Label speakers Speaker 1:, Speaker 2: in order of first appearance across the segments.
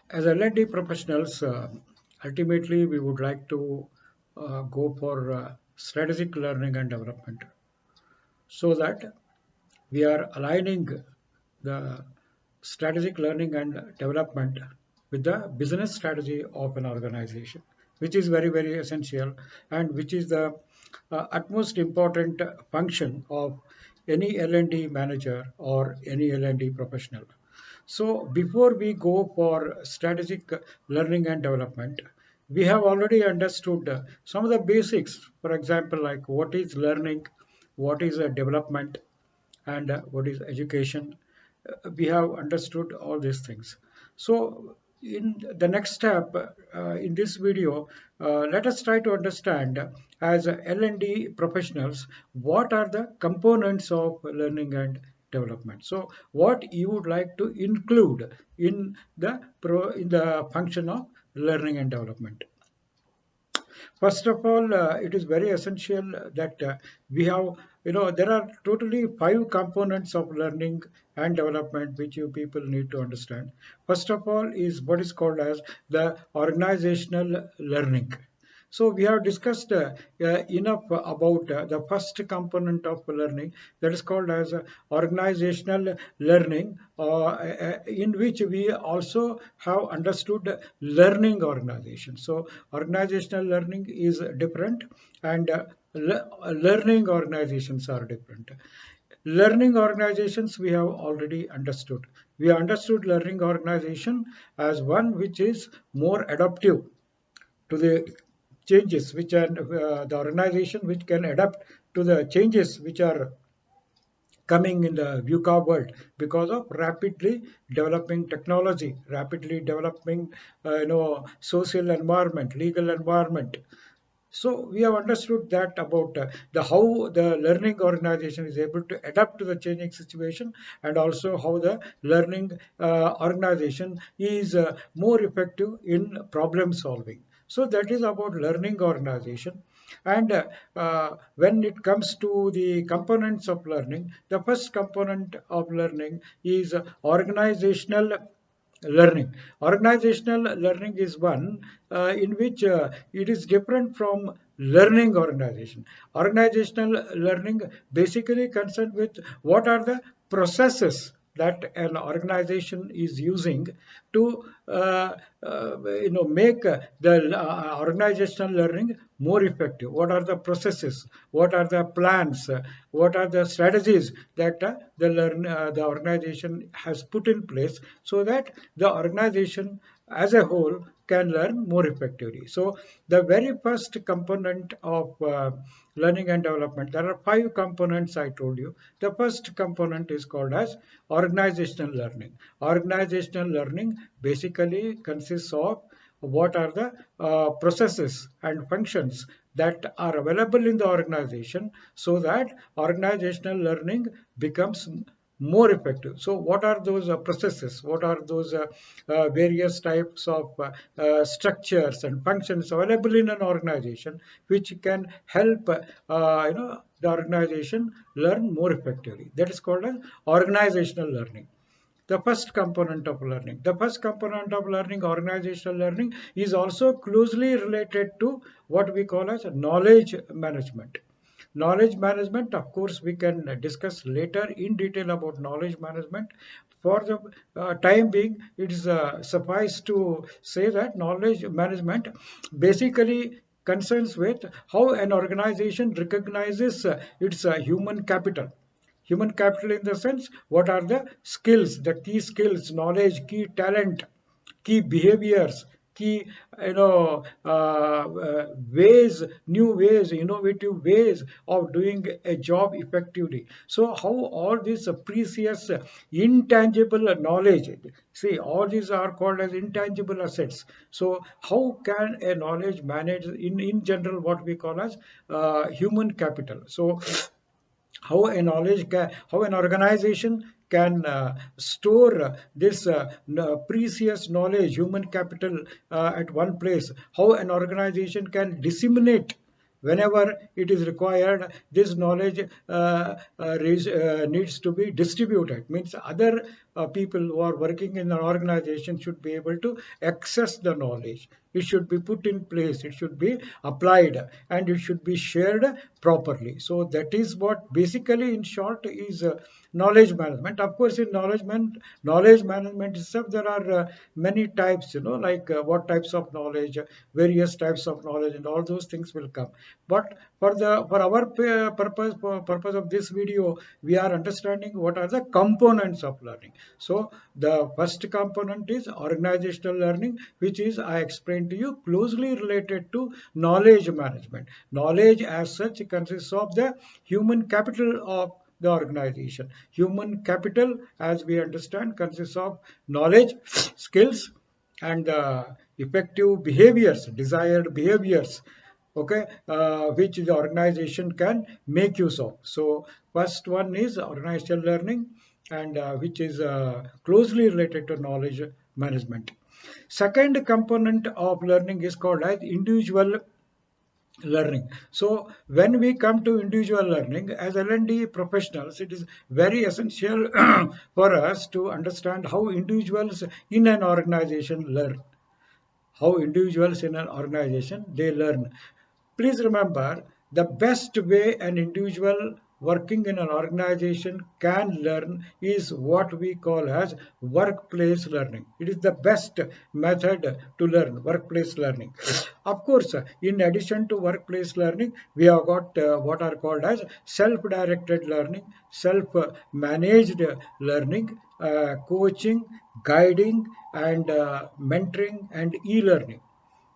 Speaker 1: As L&D professionals, ultimately we would like to go for strategic learning and development so that we are aligning the strategic learning and development with the business strategy of an organization, which is very, very essential and which is the utmost important function of any L&D manager or any L&D professional. So before we go for strategic learning and development, we have already understood some of the basics. For example, like what is learning, what is development, and what is education. We have understood all these things. So in the next step in this video, let us try to understand as L&D professionals what are the components of learning and development. So what you would like to include in the function of learning and development. First of all, it is very essential that we have, there are totally five components of learning and development which you people need to understand. First of all is what is called as the organizational learning. So we have discussed enough about the first component of learning, that is called as organizational learning, in which we also have understood learning organization. So organizational learning is different and learning organizations are different. Learning organizations we have already understood. We understood learning organization as one which is more adaptive to the changes which are the organization which can adapt to the changes which are coming in the VUCA world because of rapidly developing technology, rapidly developing social environment, legal environment. So we have understood that about the how the learning organization is able to adapt to the changing situation, and also how the learning organization is more effective in problem solving. So that is about learning organization. And when it comes to the components of learning, the first component of learning is organizational learning. Organizational learning is one in which it is different from learning organization. Organizational learning basically concerned with what are the processes that an organization is using to make the organizational learning more effective. What are the processes, what are the plans, what are the strategies that the organization has put in place so that the organization as a whole can learn more effectively. So the very first component of learning and development, there are five components I told you. The first component is called as organizational learning. Organizational learning basically consists of what are the processes and functions that are available in the organization so that organizational learning becomes more effective. So what are those processes, what are those various types of structures and functions available in an organization which can help the organization learn more effectively? That is called as organizational learning, the first component of learning. The first component of learning, organizational learning, is also closely related to what we call as knowledge management. Knowledge management, of course, we can discuss later in detail about knowledge management. For the time being, it is suffice to say that knowledge management basically concerns with how an organization recognizes its human capital. Human capital in the sense, what are the skills, the key skills, knowledge, key talent, key behaviors, key ways, new ways, innovative ways of doing a job effectively. So how all this precious intangible knowledge, see, all these are called as intangible assets. So how can a knowledge manage in general what we call as human capital? So how a how an organization can store this precious knowledge, human capital, at one place, how an organization can disseminate whenever it is required this knowledge needs to be distributed, means other people who are working in an organization should be able to access the knowledge. It should be put in place, it should be applied, and it should be shared properly. So that is what basically in short is knowledge management. Of course, in knowledge management itself, there are many types, like what types of knowledge, various types of knowledge, and all those things will come. But for our purpose of this video, we are understanding what are the components of learning. So the first component is organizational learning, which is, I explained to you, closely related to knowledge management. Knowledge as such consists of the human capital of the organization. Human capital, as we understand, consists of knowledge, skills, and effective behaviors, desired behaviors, okay, which the organization can make use of. So first one is organizational learning, and which is closely related to knowledge management. Second component of learning is called as individual learning. So when we come to individual learning as L&D professionals, it is very essential for us to understand how individuals in an organization learn. How individuals in an organization they learn. Please remember, the best way an individual working in an organization can learn is what we call as workplace learning. It is the best method to learn, workplace learning. Of course, in addition to workplace learning, we have got what are called as self-directed learning, self-managed learning, coaching, guiding, and mentoring, and e-learning.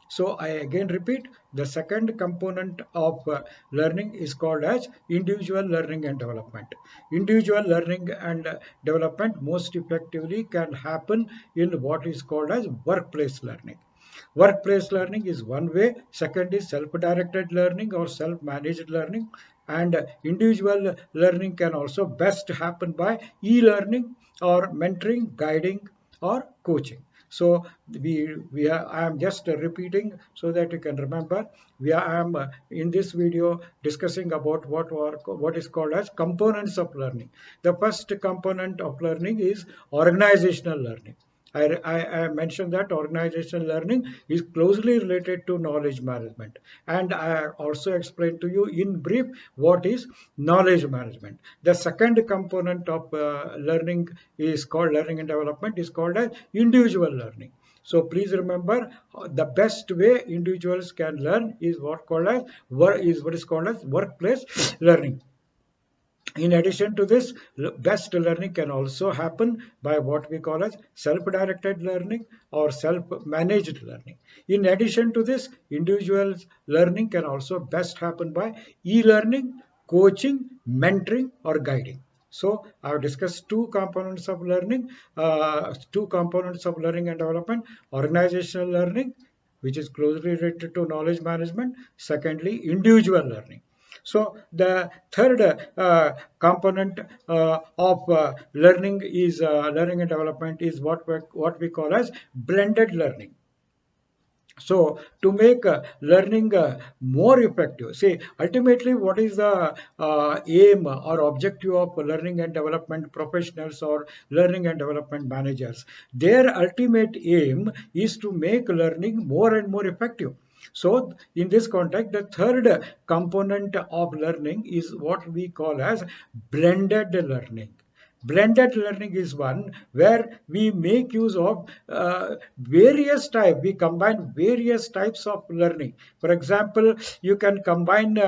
Speaker 1: So I again repeat, the second component of learning is called as individual learning and development. Individual learning and development most effectively can happen in what is called as workplace learning. Workplace learning is one way. Second is self-directed learning or self-managed learning. And individual learning can also best happen by e-learning or mentoring, guiding, or coaching. So I am just repeating so that you can remember. I am in this video discussing about what is called as components of learning. The first component of learning is organizational learning. I mentioned that organizational learning is closely related to knowledge management, and I also explained to you in brief what is knowledge management. The second component of learning is called learning and development is called as individual learning. So please remember, the best way individuals can learn is what is called as workplace learning. In addition to this, best learning can also happen by what we call as self-directed learning or self-managed learning. In addition to this, individual learning can also best happen by e-learning, coaching, mentoring, or guiding. So I have discussed two components of learning and development: organizational learning, which is closely related to knowledge management; secondly, individual learning. So the third component of learning and development is what we call as blended learning. So to make learning more effective, see, ultimately what is the aim or objective of learning and development professionals or learning and development managers? Their ultimate aim is to make learning more and more effective. So in this context, the third component of learning is what we call as blended learning. Blended learning is one where we make use of we combine various types of learning. For example, you can combine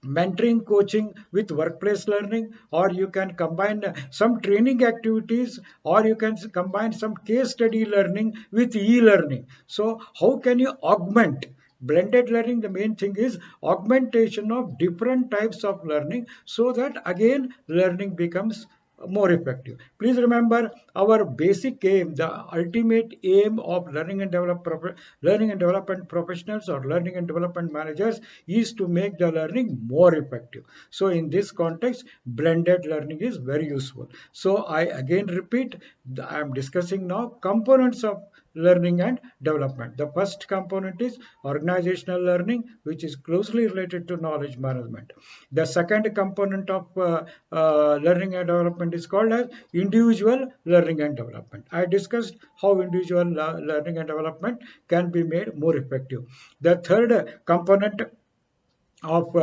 Speaker 1: mentoring coaching with workplace learning, or you can combine some training activities, or you can combine some case study learning with e-learning. So how can you augment blended learning? The main thing is augmentation of different types of learning so that again learning becomes more effective. Please remember, our basic aim, the ultimate aim of learning and development professionals or learning and development managers is to make the learning more effective. So in this context, blended learning is very useful. So I again repeat, I am discussing now components of learning and development. The first component is organizational learning, which is closely related to knowledge management. The second component of learning and development development is called as individual learning and development. I discussed how individual learning and development can be made more effective. The third component of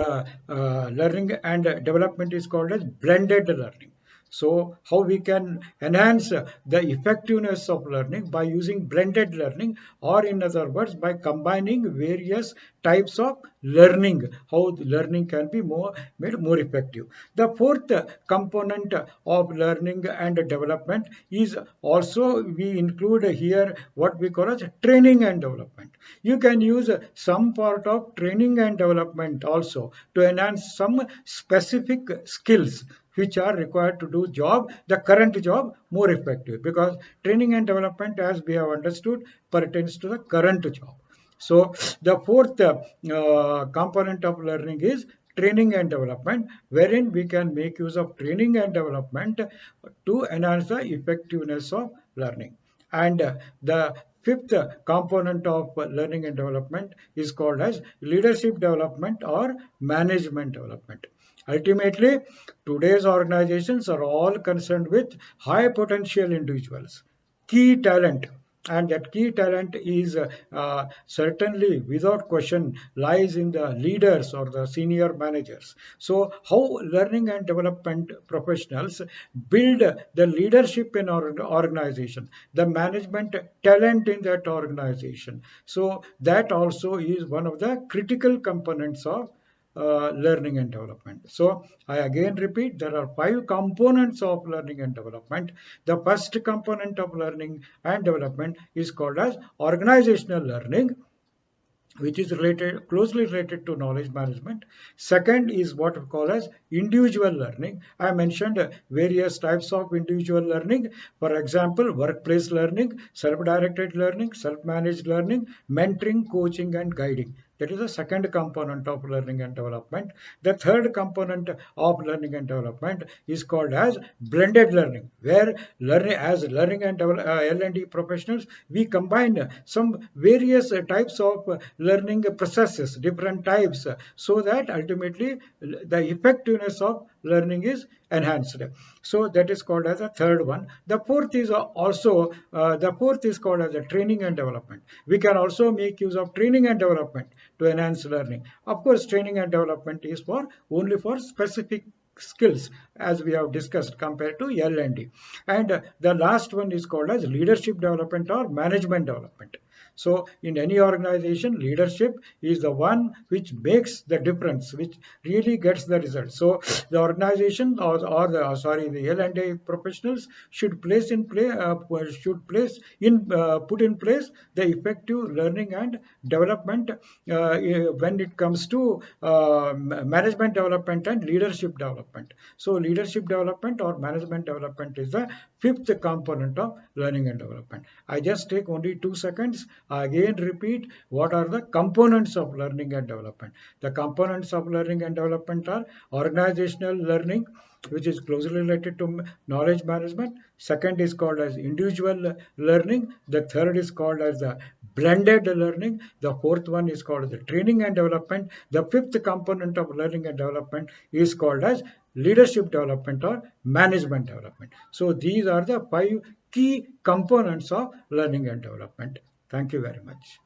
Speaker 1: learning and development is called as blended learning. So how we can enhance the effectiveness of learning by using blended learning, or in other words by combining various types of learning, how the learning can be made more effective. The fourth component of learning and development is also, we include here what we call as training and development. You can use some part of training and development also to enhance some specific skills which are required to do the current job more effective, because training and development, as we have understood, pertains to the current job. So the fourth component of learning is training and development, wherein we can make use of training and development to enhance the effectiveness of learning. And the fifth component of learning and development is called as leadership development or management development. Ultimately, today's organizations are all concerned with high potential individuals, key talent, and that key talent is certainly without question lies in the leaders or the senior managers. So how learning and development professionals build the leadership in our organization, the management talent in that organization, so that also is one of the critical components of learning and development. So I again repeat, there are five components of learning and development. The first component of learning and development is called as organizational learning, which is closely related to knowledge management. Second is what we call as individual learning. I mentioned various types of individual learning. For example, workplace learning, self-directed learning, self-managed learning, mentoring, coaching, and guiding. That is the second component of learning and development. The third component of learning and development is called as blended learning, where learning and L&D professionals, we combine some various types of learning processes, different types, so that ultimately the effectiveness of learning is enhanced. So that is called as a third one. The fourth is called as a training and development. We can also make use of training and development to enhance learning. Of course, training and development is for only for specific skills, as we have discussed, compared to L&D. And the last one is called as leadership development or management development. So in any organization, leadership is the one which makes the difference, which really gets the result. So the organization the L&D professionals should put in place the effective learning and development when it comes to management development and leadership development. So leadership development or management development is the fifth component of learning and development. I just take only 2 seconds. Again repeat, what are the components of learning and development? The components of learning and development are organizational learning, which is closely related to knowledge management. Second is called as individual learning. The third is called as the blended learning. The fourth one is called the training and development. The fifth component of learning and development is called as leadership development or management development. So these are the five key components of learning and development. Thank you very much.